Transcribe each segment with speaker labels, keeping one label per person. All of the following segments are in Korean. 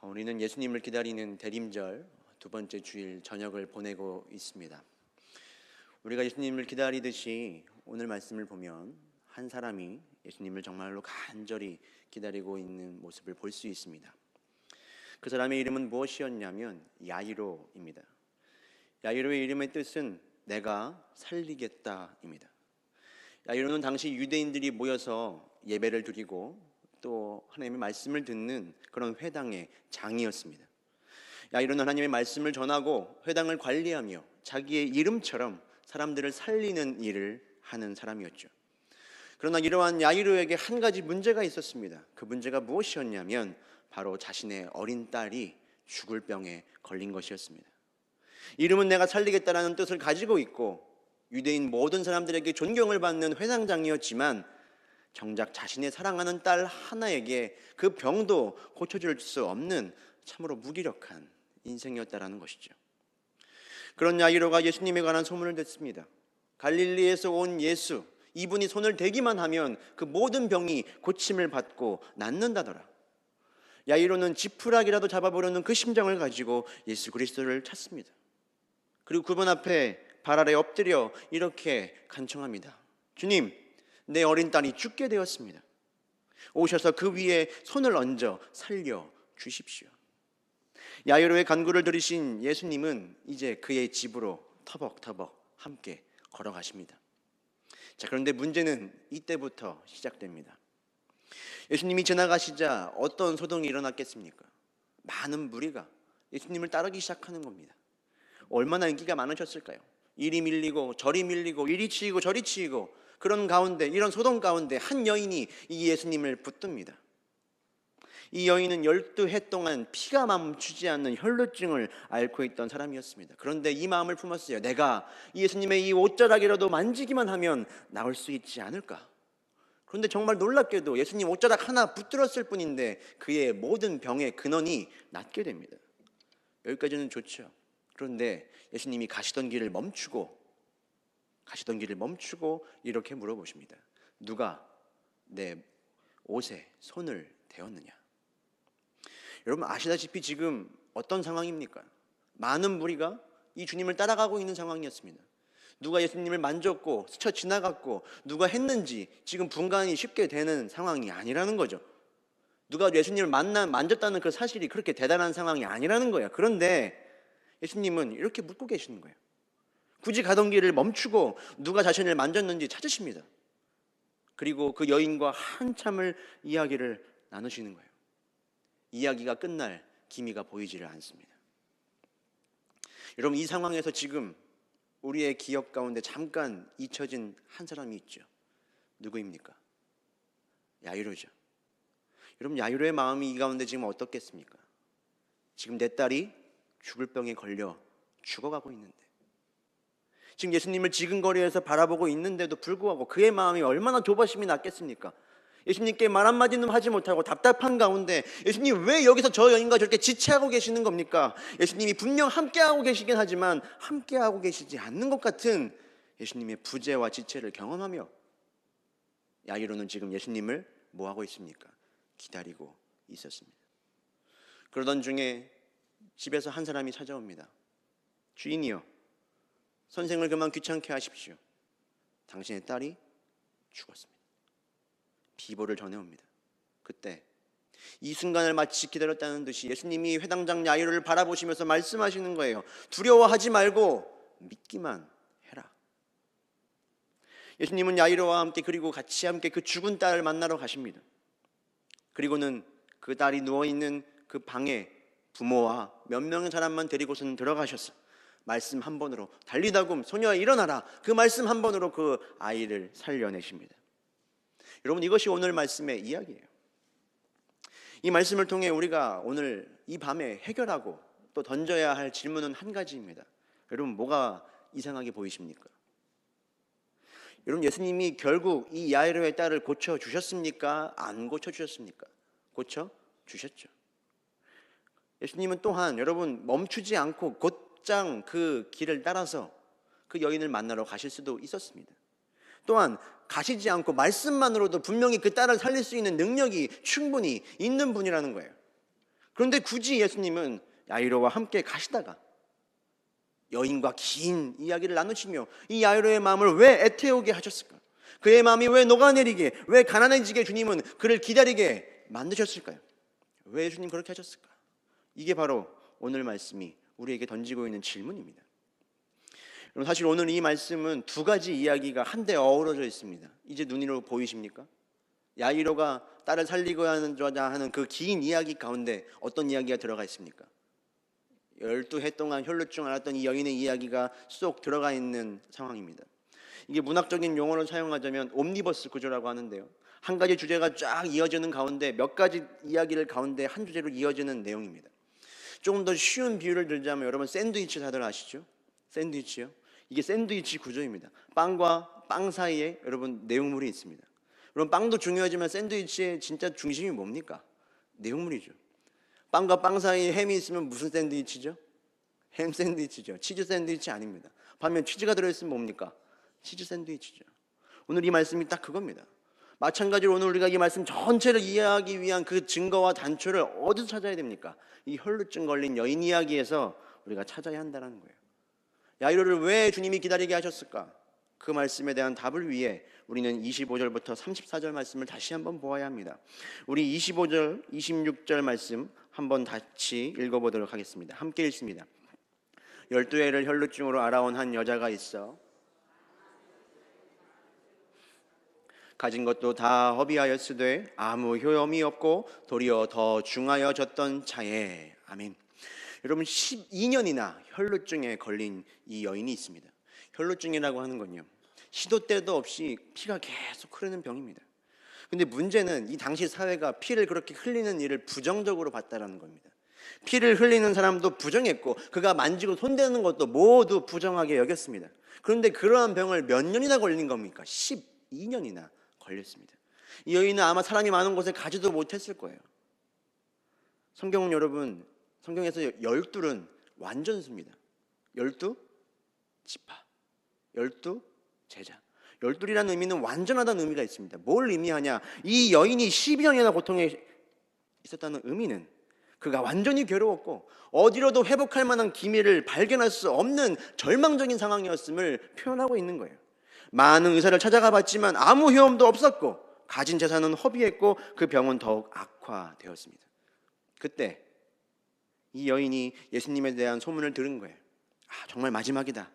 Speaker 1: 우리는 예수님을 기다리는 대림절 두 번째 주일 저녁을 보내고 있습니다. 우리가 예수님을 기다리듯이 오늘 말씀을 보면 한 사람이 예수님을 정말로 간절히 기다리고 있는 모습을 볼 수 있습니다. 그 사람의 이름은 무엇이었냐면 야이로입니다. 야이로의 이름의 뜻은 내가 살리겠다입니다. 야이로는 당시 유대인들이 모여서 예배를 드리고 또 하나님의 말씀을 듣는 그런 회당의 장이었습니다. 야이로는 하나님의 말씀을 전하고 회당을 관리하며 자기의 이름처럼 사람들을 살리는 일을 하는 사람이었죠. 그러나 이러한 야이로에게 한 가지 문제가 있었습니다. 그 문제가 무엇이었냐면 바로 자신의 어린 딸이 죽을 병에 걸린 것이었습니다. 이름은 내가 살리겠다라는 뜻을 가지고 있고 유대인 모든 사람들에게 존경을 받는 회당장이었지만 정작 자신의 사랑하는 딸 하나에게 그 병도 고쳐줄 수 없는 참으로 무기력한 인생이었다라는 것이죠. 그런 야이로가 예수님에 관한 소문을 듣습니다. 갈릴리에서 온 예수, 이분이 손을 대기만 하면 그 모든 병이 고침을 받고 낫는다더라. 야이로는 지푸라기라도 잡아보려는 그 심정을 가지고 예수 그리스도를 찾습니다. 그리고 그분 앞에 발 아래 엎드려 이렇게 간청합니다. 주님, 내 어린 딸이 죽게 되었습니다. 오셔서 그 위에 손을 얹어 살려 주십시오. 야이로의 간구를 들으신 예수님은 이제 그의 집으로 터벅터벅 함께 걸어가십니다. 자, 그런데 문제는 이때부터 시작됩니다. 예수님이 지나가시자 어떤 소동이 일어났겠습니까? 많은 무리가 예수님을 따르기 시작하는 겁니다. 얼마나 인기가 많으셨을까요? 이리 밀리고 저리 밀리고 이리 치이고 저리 치이고 그런 가운데, 이런 소동 가운데 한 여인이 이 예수님을 붙듭니다. 이 여인은 12해 동안 피가 멈추지 않는 혈루증을 앓고 있던 사람이었습니다. 그런데 이 마음을 품었어요. 내가 예수님의 이 옷자락이라도 만지기만 하면 나을 수 있지 않을까? 그런데 정말 놀랍게도 예수님 옷자락 하나 붙들었을 뿐인데 그의 모든 병의 근원이 낫게 됩니다. 여기까지는 좋죠. 그런데 예수님이 가시던 길을 멈추고 이렇게 물어보십니다. 누가 내 옷에 손을 대었느냐? 여러분 아시다시피 지금 어떤 상황입니까? 많은 무리가 이 주님을 따라가고 있는 상황이었습니다. 누가 예수님을 만졌고 스쳐 지나갔고 누가 했는지 지금 분간이 쉽게 되는 상황이 아니라는 거죠. 누가 예수님을 만졌다는 그 사실이 그렇게 대단한 상황이 아니라는 거예요. 그런데 예수님은 이렇게 묻고 계시는 거예요. 굳이 가던 길을 멈추고 누가 자신을 만졌는지 찾으십니다. 그리고 그 여인과 한참을 이야기를 나누시는 거예요. 이야기가 끝날 기미가 보이지를 않습니다. 여러분 이 상황에서 지금 우리의 기억 가운데 잠깐 잊혀진 한 사람이 있죠. 누구입니까? 야이로죠. 여러분 야이로의 마음이 이 가운데 지금 어떻겠습니까? 지금 내 딸이 죽을 병에 걸려 죽어가고 있는데 지금 예수님을 지근거리에서 바라보고 있는데도 불구하고 그의 마음이 얼마나 조바심이 났겠습니까? 예수님께 말 한마디는 하지 못하고 답답한 가운데 예수님 왜 여기서 저 여인과 저렇게 지체하고 계시는 겁니까? 예수님이 분명 함께하고 계시긴 하지만 함께하고 계시지 않는 것 같은 예수님의 부재와 지체를 경험하며 야이로는 지금 예수님을 뭐하고 있습니까? 기다리고 있었습니다. 그러던 중에 집에서 한 사람이 찾아옵니다. 주인이여, 선생을 그만 귀찮게 하십시오. 당신의 딸이 죽었습니다. 비보를 전해옵니다. 그때 이 순간을 마치 기다렸다는 듯이 예수님이 회당장 야이로를 바라보시면서 말씀하시는 거예요. 두려워하지 말고 믿기만 해라. 예수님은 야이로와 함께 그리고 같이 함께 그 죽은 딸을 만나러 가십니다. 그리고는 그 딸이 누워있는 그 방에 부모와 몇 명의 사람만 데리고서는 들어가셨어. 말씀 한 번으로 달리다굼 소녀야 일어나라. 그 말씀 한 번으로 그 아이를 살려내십니다. 여러분 이것이 오늘 말씀의 이야기예요. 이 말씀을 통해 우리가 오늘 이 밤에 해결하고 또 던져야 할 질문은 한 가지입니다. 여러분 뭐가 이상하게 보이십니까? 여러분 예수님이 결국 이 야이로의 딸을 고쳐주셨습니까? 안 고쳐주셨습니까? 고쳐주셨죠. 예수님은 또한 여러분 멈추지 않고 곧장 그 길을 따라서 그 여인을 만나러 가실 수도 있었습니다. 또한 가시지 않고 말씀만으로도 분명히 그 딸을 살릴 수 있는 능력이 충분히 있는 분이라는 거예요. 그런데 굳이 예수님은 야이로와 함께 가시다가 여인과 긴 이야기를 나누시며 이 야이로의 마음을 왜 애태우게 하셨을까? 그의 마음이 왜 녹아내리게, 왜 가난해지게 주님은 그를 기다리게 만드셨을까요? 왜 주님 그렇게 하셨을까? 이게 바로 오늘 말씀이 우리에게 던지고 있는 질문입니다. 사실 오늘 이 말씀은 두 가지 이야기가 한데 어우러져 있습니다. 이제 눈으로 보이십니까? 야이로가 딸을 살리고자 하는 그 긴 이야기 가운데 어떤 이야기가 들어가 있습니까? 12해 동안 혈루증 앓았던 이 여인의 이야기가 쏙 들어가 있는 상황입니다. 이게 문학적인 용어를 사용하자면 옴니버스 구조라고 하는데요, 한 가지 주제가 쫙 이어지는 가운데 몇 가지 이야기를 가운데 한 주제로 이어지는 내용입니다. 조금 더 쉬운 비유를 들자면 여러분 샌드위치 다들 아시죠? 샌드위치요? 이게 샌드위치 구조입니다. 빵과 빵 사이에 여러분 내용물이 있습니다. 여러분 빵도 중요하지만 샌드위치의 진짜 중심이 뭡니까? 내용물이죠. 빵과 빵 사이에 햄이 있으면 무슨 샌드위치죠? 햄 샌드위치죠. 치즈 샌드위치 아닙니다. 반면 치즈가 들어있으면 뭡니까? 치즈 샌드위치죠. 오늘 이 말씀이 딱 그겁니다. 마찬가지로 오늘 우리가 이 말씀 전체를 이해하기 위한 그 증거와 단초를 어디서 찾아야 됩니까? 이 혈루증 걸린 여인 이야기에서 우리가 찾아야 한다는 거예요. 야이로를 왜 주님이 기다리게 하셨을까? 그 말씀에 대한 답을 위해 우리는 25절부터 34절 말씀을 다시 한번 보아야 합니다. 우리 25절, 26절 말씀 한번 같이 읽어보도록 하겠습니다. 함께 읽습니다. 12해를 혈루증으로 알아온 한 여자가 있어 가진 것도 다 허비하였으되 아무 효험이 없고 도리어 더 중하여졌던 차에. 아멘. 여러분 12년이나 혈루증에 걸린 이 여인이 있습니다. 혈루증이라고 하는 건요, 시도 때도 없이 피가 계속 흐르는 병입니다. 근데 문제는 이 당시 사회가 피를 그렇게 흘리는 일을 부정적으로 봤다라는 겁니다. 피를 흘리는 사람도 부정했고 그가 만지고 손대는 것도 모두 부정하게 여겼습니다. 그런데 그러한 병을 몇 년이나 걸린 겁니까? 12년이나 걸렸습니다. 이 여인은 아마 사람이 많은 곳에 가지도 못했을 거예요. 성경은 여러분, 성경에서 12은 완전수입니다. 12 지파, 12 제자. 12이라는 의미는 완전하다는 의미가 있습니다. 뭘 의미하냐? 이 여인이 12년이나 고통에 있었다는 의미는 그가 완전히 괴로웠고 어디로도 회복할 만한 기미를 발견할 수 없는 절망적인 상황이었음을 표현하고 있는 거예요. 많은 의사를 찾아가 봤지만 아무 효험도 없었고 가진 재산은 허비했고 그 병은 더욱 악화되었습니다. 그때 이 여인이 예수님에 대한 소문을 들은 거예요. 정말 마지막이다.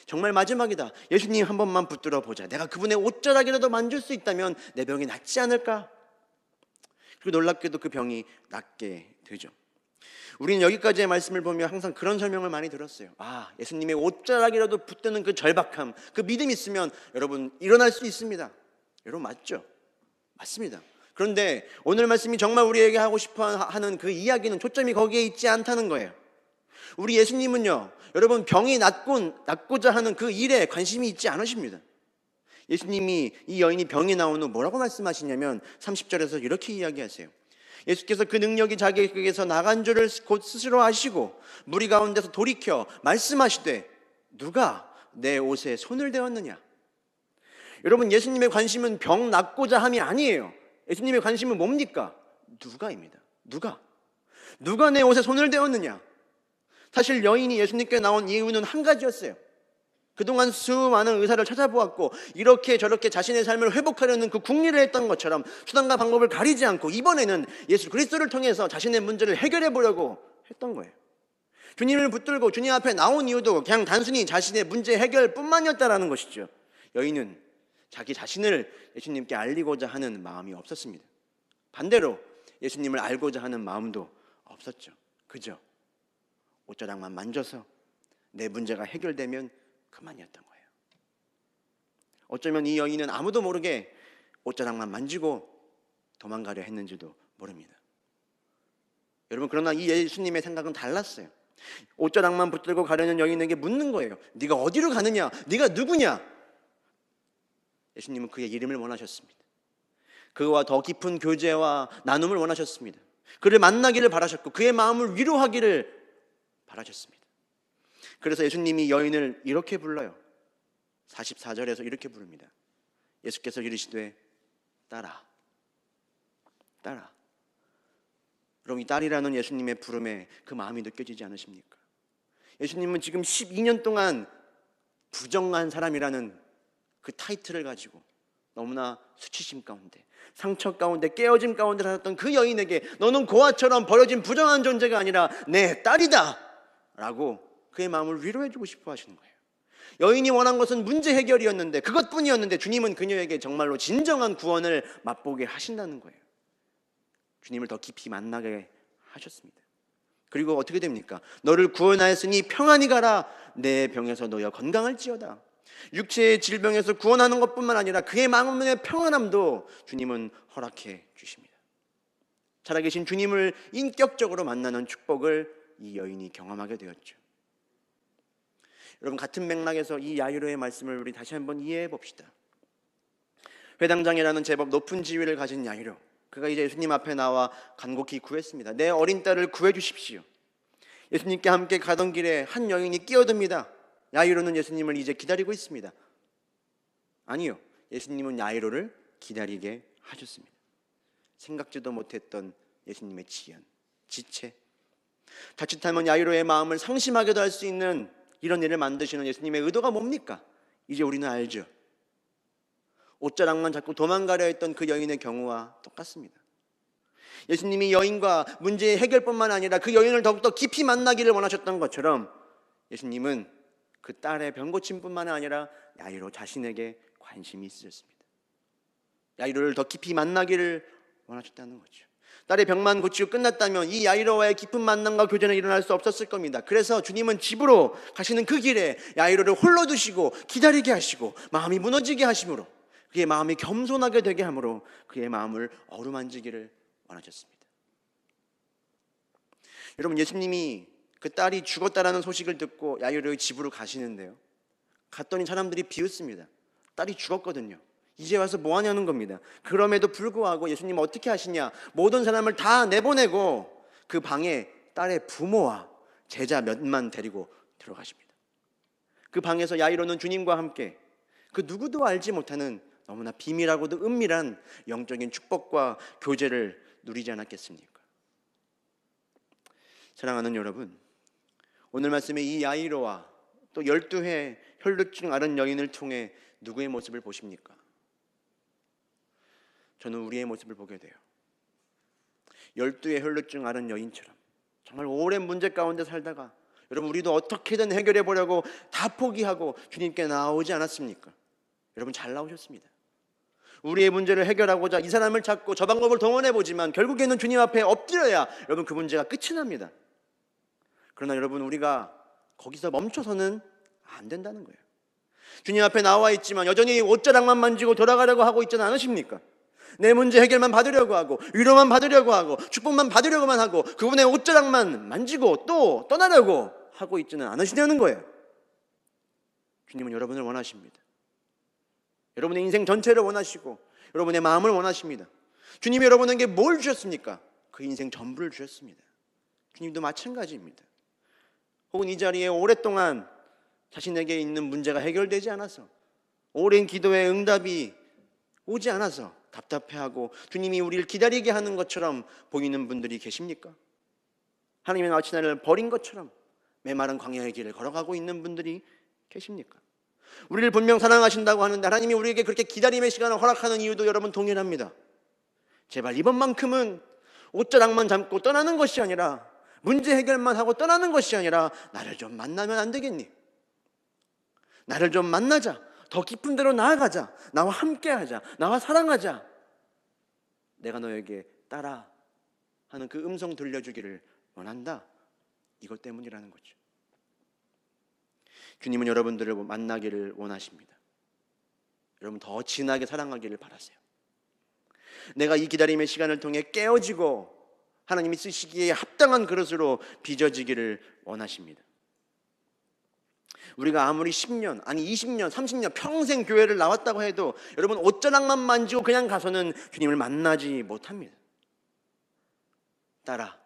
Speaker 1: 정말 마지막이다. 예수님 한 번만 붙들어 보자. 내가 그분의 옷자락이라도 만질 수 있다면 내 병이 낫지 않을까? 그리고 놀랍게도 그 병이 낫게 되죠. 우리는 여기까지의 말씀을 보면 항상 그런 설명을 많이 들었어요. 예수님의 옷자락이라도 붙드는 그 절박함, 그 믿음 있으면 여러분 일어날 수 있습니다. 여러분 맞죠? 맞습니다. 그런데 오늘 말씀이 정말 우리에게 하고 싶어 하는 그 이야기는 초점이 거기에 있지 않다는 거예요. 우리 예수님은요, 여러분 병이 낫고자 하는 그 일에 관심이 있지 않으십니다. 예수님이 이 여인이 병이 나온 후 뭐라고 말씀하시냐면 30절에서 이렇게 이야기하세요. 예수께서 그 능력이 자기에게서 나간 줄을 곧 스스로 아시고 무리 가운데서 돌이켜 말씀하시되 누가 내 옷에 손을 대었느냐? 여러분 예수님의 관심은 병 낫고자 함이 아니에요. 예수님의 관심은 뭡니까? 누가입니다. 누가 내 옷에 손을 대었느냐? 사실 여인이 예수님께 나온 이유는 한 가지였어요. 그동안 수많은 의사를 찾아보았고 이렇게 저렇게 자신의 삶을 회복하려는 그 궁리를 했던 것처럼 수단과 방법을 가리지 않고 이번에는 예수 그리스도를 통해서 자신의 문제를 해결해 보려고 했던 거예요. 주님을 붙들고 주님 앞에 나온 이유도 그냥 단순히 자신의 문제 해결뿐만이었다라는 것이죠. 여인은 자기 자신을 예수님께 알리고자 하는 마음이 없었습니다. 반대로 예수님을 알고자 하는 마음도 없었죠. 그죠? 옷자락만 만져서 내 문제가 해결되면 그만이었던 거예요. 어쩌면 이 여인은 아무도 모르게 옷자락만 만지고 도망가려 했는지도 모릅니다. 여러분 그러나 이 예수님의 생각은 달랐어요. 옷자락만 붙들고 가려는 여인에게 묻는 거예요. 네가 어디로 가느냐? 네가 누구냐? 예수님은 그의 이름을 원하셨습니다. 그와 더 깊은 교제와 나눔을 원하셨습니다. 그를 만나기를 바라셨고 그의 마음을 위로하기를 바라셨습니다. 그래서 예수님이 여인을 이렇게 불러요. 44절에서 이렇게 부릅니다. 예수께서 이르시되 따라. 여러분, 이 딸이라는 예수님의 부름에 그 마음이 느껴지지 않으십니까? 예수님은 지금 12년 동안 부정한 사람이라는 그 타이틀을 가지고 너무나 수치심 가운데, 상처 가운데, 깨어짐 가운데 살았던 그 여인에게 너는 고아처럼 버려진 부정한 존재가 아니라 내 딸이다 라고 그의 마음을 위로해주고 싶어 하시는 거예요. 여인이 원한 것은 문제 해결이었는데, 그것뿐이었는데 주님은 그녀에게 정말로 진정한 구원을 맛보게 하신다는 거예요. 주님을 더 깊이 만나게 하셨습니다. 그리고 어떻게 됩니까? 너를 구원하였으니 평안히 가라. 내 병에서 너여 건강할지어다. 육체의 질병에서 구원하는 것뿐만 아니라 그의 마음의 평안함도 주님은 허락해 주십니다. 살아계신 주님을 인격적으로 만나는 축복을 이 여인이 경험하게 되었죠. 여러분, 같은 맥락에서 이 야이로의 말씀을 우리 다시 한번 이해해 봅시다. 회당장이라는 제법 높은 지위를 가진 야이로, 그가 이제 예수님 앞에 나와 간곡히 구했습니다. 내 어린 딸을 구해 주십시오. 예수님께 함께 가던 길에 한 여인이 끼어듭니다. 야이로는 예수님을 이제 기다리고 있습니다. 아니요, 예수님은 야이로를 기다리게 하셨습니다. 생각지도 못했던 예수님의 지연, 지체, 자칫하면 야이로의 마음을 상심하게도 할 수 있는 이런 일을 만드시는 예수님의 의도가 뭡니까? 이제 우리는 알죠. 옷자락만 잡고 도망가려 했던 그 여인의 경우와 똑같습니다. 예수님이 여인과 문제의 해결뿐만 아니라 그 여인을 더욱더 깊이 만나기를 원하셨던 것처럼 예수님은 그 딸의 병고침뿐만 아니라 야이로 자신에게 관심이 있으셨습니다. 야이로를 더 깊이 만나기를 원하셨다는 거죠. 딸의 병만 고치고 끝났다면 이 야이로와의 깊은 만남과 교제는 일어날 수 없었을 겁니다. 그래서 주님은 집으로 가시는 그 길에 야이로를 홀로 두시고 기다리게 하시고 마음이 무너지게 하심으로, 그의 마음이 겸손하게 되게 함으로 그의 마음을 어루만지기를 원하셨습니다. 여러분, 예수님이 그 딸이 죽었다라는 소식을 듣고 야이로의 집으로 가시는데요, 갔더니 사람들이 비웃습니다. 딸이 죽었거든요. 이제 와서 뭐 하냐는 겁니다. 그럼에도 불구하고 예수님은 어떻게 하시냐, 모든 사람을 다 내보내고 그 방에 딸의 부모와 제자 몇만 데리고 들어가십니다. 그 방에서 야이로는 주님과 함께 그 누구도 알지 못하는 너무나 비밀하고도 은밀한 영적인 축복과 교제를 누리지 않았겠습니까? 사랑하는 여러분, 오늘 말씀에 이 야이로와 또 12회 혈루증 앓은 여인을 통해 누구의 모습을 보십니까? 저는 우리의 모습을 보게 돼요. 12의 혈루증 앓은 여인처럼 정말 오랜 문제 가운데 살다가, 여러분, 우리도 어떻게든 해결해 보려고 다 포기하고 주님께 나오지 않았습니까? 여러분, 잘 나오셨습니다. 우리의 문제를 해결하고자 이 사람을 찾고 저 방법을 동원해 보지만 결국에는 주님 앞에 엎드려야 여러분 그 문제가 끝이 납니다. 그러나 여러분, 우리가 거기서 멈춰서는 안 된다는 거예요. 주님 앞에 나와 있지만 여전히 옷자락만 만지고 돌아가려고 하고 있지는 않으십니까? 내 문제 해결만 받으려고 하고 위로만 받으려고 하고 축복만 받으려고만 하고 그분의 옷자락만 만지고 또 떠나려고 하고 있지는 않으시냐는 거예요. 주님은 여러분을 원하십니다. 여러분의 인생 전체를 원하시고 여러분의 마음을 원하십니다. 주님이 여러분에게 뭘 주셨습니까? 그 인생 전부를 주셨습니다. 주님도 마찬가지입니다. 혹은 이 자리에 오랫동안 자신에게 있는 문제가 해결되지 않아서, 오랜 기도의 응답이 오지 않아서 답답해하고 주님이 우리를 기다리게 하는 것처럼 보이는 분들이 계십니까? 하나님의 나우친 아이를 버린 것처럼 메마른 광야의 길을 걸어가고 있는 분들이 계십니까? 우리를 분명 사랑하신다고 하는데 하나님이 우리에게 그렇게 기다림의 시간을 허락하는 이유도 여러분 동일합니다. 제발 이번만큼은 옷자락만 잡고 떠나는 것이 아니라, 문제 해결만 하고 떠나는 것이 아니라 나를 좀 만나면 안 되겠니? 나를 좀 만나자. 더 깊은 데로 나아가자. 나와 함께하자. 나와 사랑하자. 내가 너에게 따라 하는 그 음성 들려주기를 원한다. 이것 때문이라는 거죠. 주님은 여러분들을 만나기를 원하십니다. 여러분, 더 진하게 사랑하기를 바라세요. 내가 이 기다림의 시간을 통해 깨어지고 하나님이 쓰시기에 합당한 그릇으로 빚어지기를 원하십니다. 우리가 아무리 10년, 아니 20년, 30년 평생 교회를 나왔다고 해도 여러분, 옷자락만 만지고 그냥 가서는 주님을 만나지 못합니다. 딸아,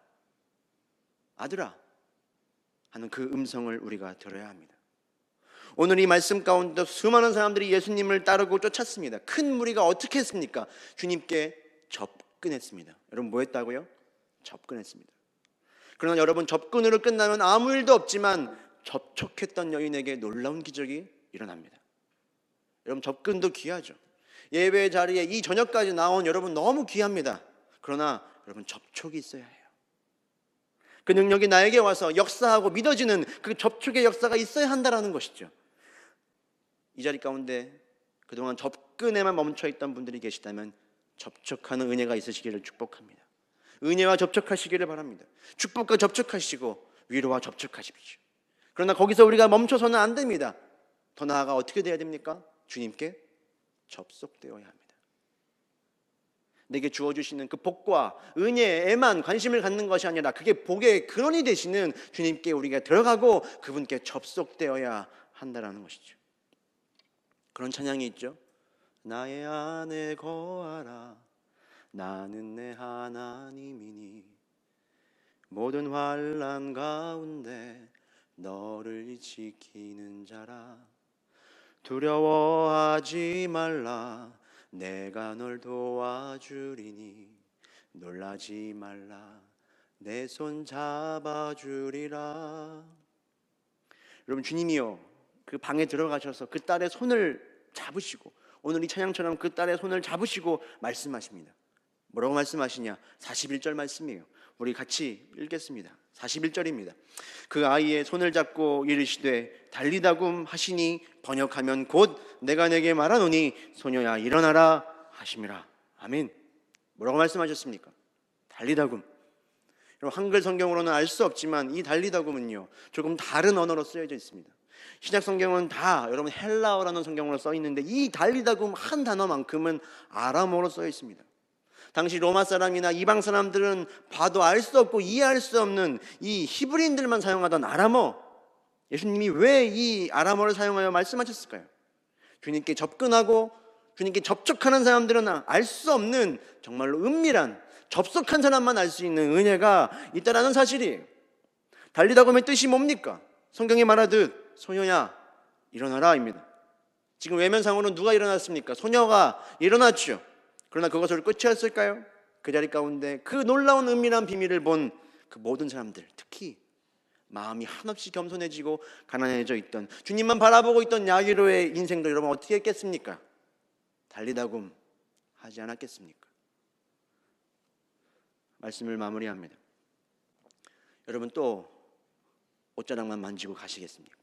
Speaker 1: 아들아 하는 그 음성을 우리가 들어야 합니다. 오늘 이 말씀 가운데 수많은 사람들이 예수님을 따르고 쫓았습니다. 큰 무리가 어떻게 했습니까? 주님께 접근했습니다. 여러분, 뭐 했다고요? 접근했습니다. 그러나 여러분, 접근으로 끝나면 아무 일도 없지만 접촉했던 여인에게 놀라운 기적이 일어납니다. 여러분, 접근도 귀하죠. 예배 자리에 이 저녁까지 나온 여러분 너무 귀합니다. 그러나 여러분, 접촉이 있어야 해요. 그 능력이 나에게 와서 역사하고 믿어지는 그 접촉의 역사가 있어야 한다는 것이죠. 이 자리 가운데 그동안 접근에만 멈춰있던 분들이 계시다면 접촉하는 은혜가 있으시기를 축복합니다. 은혜와 접촉하시기를 바랍니다. 축복과 접촉하시고 위로와 접촉하십시오. 그러나 거기서 우리가 멈춰서는 안 됩니다. 더 나아가 어떻게 돼야 됩니까? 주님께 접속되어야 합니다. 내게 주어주시는 그 복과 은혜에만 관심을 갖는 것이 아니라 그게 복의 근원이 되시는 주님께 우리가 들어가고 그분께 접속되어야 한다는 것이죠. 그런 찬양이 있죠. 나의 안에 거하라, 나는 내 하나님이니 모든 환난 가운데 너를 지키는 자라. 두려워하지 말라, 내가 널 도와주리니 놀라지 말라, 내 손 잡아주리라. 여러분, 주님이요 그 방에 들어가셔서 그 딸의 손을 잡으시고, 오늘 이 찬양처럼 그 딸의 손을 잡으시고 말씀하십니다. 뭐라고 말씀하시냐? 41절 말씀이에요. 우리 같이 읽겠습니다. 41절입니다. 그 아이의 손을 잡고 이르시되 달리다굼 하시니 번역하면 곧 내가 내게 말하노니 소녀야 일어나라 하심이라. 아멘. 뭐라고 말씀하셨습니까? 달리다굼. 여러분, 한글 성경으로는 알 수 없지만 이 달리다굼은요 조금 다른 언어로 쓰여져 있습니다. 신약 성경은 다 여러분 헬라어라는 성경으로 써 있는데 이 달리다굼 한 단어만큼은 아람어로 써 있습니다. 당시 로마 사람이나 이방 사람들은 봐도 알 수 없고 이해할 수 없는 이 히브리인들만 사용하던 아람어, 예수님이 왜 이 아람어를 사용하여 말씀하셨을까요? 주님께 접근하고 주님께 접촉하는 사람들은 알 수 없는 정말로 은밀한, 접속한 사람만 알 수 있는 은혜가 있다라는 사실이에요. 달리다굼의 뜻이 뭡니까? 성경에 말하듯 소녀야 일어나라입니다. 지금 외면상으로는 누가 일어났습니까? 소녀가 일어났죠. 그러나 그것을 끝이었을까요? 그 자리 가운데 그 놀라운 은밀한 비밀을 본 그 모든 사람들, 특히 마음이 한없이 겸손해지고 가난해져 있던, 주님만 바라보고 있던 야이로의 인생도 여러분 어떻게 했겠습니까? 달리다굼 하지 않았겠습니까? 말씀을 마무리합니다. 여러분, 또 옷자락만 만지고 가시겠습니까?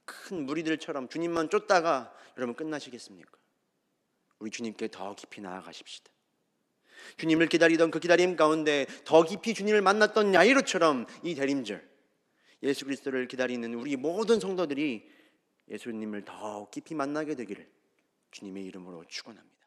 Speaker 1: 큰 무리들처럼 주님만 쫓다가 여러분 끝나시겠습니까? 우리 주님께 더 깊이 나아가십시다. 주님을 기다리던 그 기다림 가운데 더 깊이 주님을 만났던 야이로처럼 이 대림절 예수 그리스도를 기다리는 우리 모든 성도들이 예수님을 더 깊이 만나게 되기를 주님의 이름으로 축원합니다.